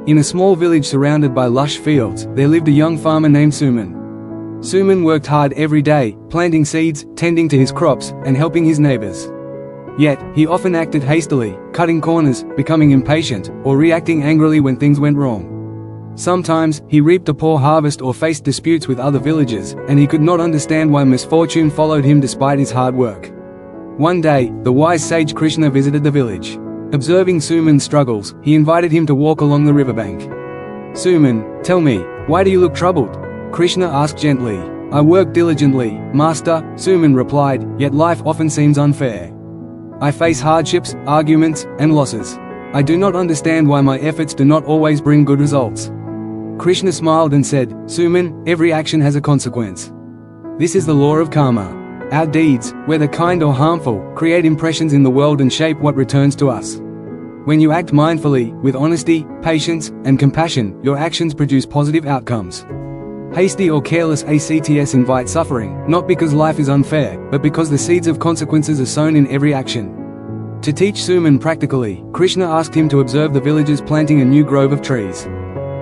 In a small village surrounded by lush fields, there lived a young farmer named Suman. Suman worked hard every day, planting seeds, tending to his crops, and helping his neighbors. Yet, he often acted hastily, cutting corners, becoming impatient, or reacting angrily when things went wrong. Sometimes, he reaped a poor harvest or faced disputes with other villagers, and he could not understand why misfortune followed him despite his hard work. One day, the wise sage Krishna visited the village. Observing Suman's struggles, he invited him to walk along the riverbank. "Suman, tell me, why do you look troubled?" Krishna asked gently. "I work diligently, Master," Suman replied, "yet life often seems unfair. I face hardships, arguments, and losses. I do not understand why my efforts do not always bring good results." Krishna smiled and said, "Suman, every action has a consequence. This is the law of karma. Our deeds, whether kind or harmful, create impressions in the world and shape what returns to us. When you act mindfully, with honesty, patience, and compassion, your actions produce positive outcomes. Hasty or careless acts invite suffering, not because life is unfair, but because the seeds of consequences are sown in every action." To teach Suman practically, Krishna asked him to observe the villagers planting a new grove of trees.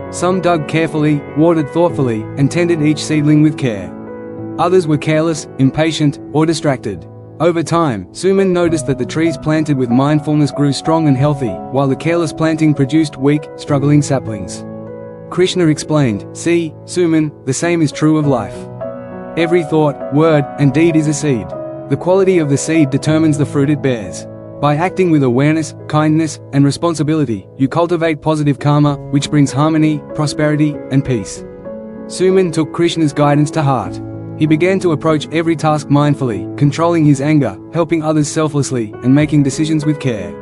Some dug carefully, watered thoughtfully, and tended each seedling with care. Others were careless, impatient, or distracted. Over time, Suman noticed that the trees planted with mindfulness grew strong and healthy, while the careless planting produced weak, struggling saplings. Krishna explained, "See, Suman, the same is true of life. Every thought, word, and deed is a seed. The quality of the seed determines the fruit it bears. By acting with awareness, kindness, and responsibility, you cultivate positive karma, which brings harmony, prosperity, and peace." Suman took Krishna's guidance to heart. He began to approach every task mindfully, controlling his anger, helping others selflessly, and making decisions with care.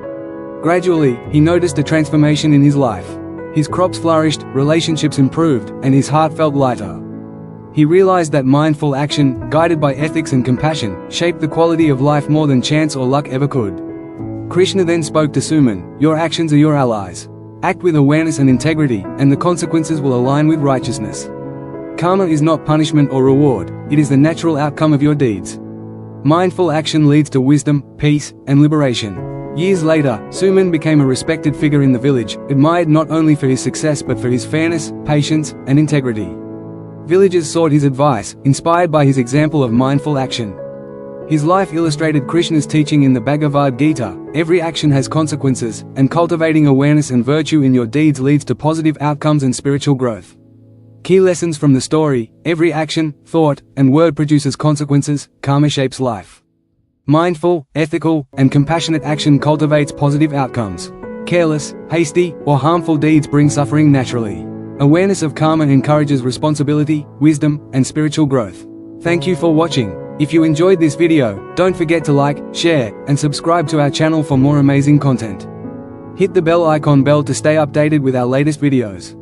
Gradually, he noticed a transformation in his life. His crops flourished, relationships improved, and his heart felt lighter. He realized that mindful action, guided by ethics and compassion, shaped the quality of life more than chance or luck ever could. Krishna then spoke to Suman, "Your actions are your allies. Act with awareness and integrity, and the consequences will align with righteousness. Karma is not punishment or reward, it is the natural outcome of your deeds. Mindful action leads to wisdom, peace, and liberation." Years later, Suman became a respected figure in the village, admired not only for his success but for his fairness, patience, and integrity. Villagers sought his advice, inspired by his example of mindful action. His life illustrated Krishna's teaching in the Bhagavad Gita, "Every action has consequences, and cultivating awareness and virtue in your deeds leads to positive outcomes and spiritual growth." Key lessons from the story: every action, thought, and word produces consequences, karma shapes life. Mindful, ethical, and compassionate action cultivates positive outcomes. Careless, hasty, or harmful deeds bring suffering naturally. Awareness of karma encourages responsibility, wisdom, and spiritual growth. Thank you for watching. If you enjoyed this video, don't forget to like, share, and subscribe to our channel for more amazing content. Hit the bell icon to stay updated with our latest videos.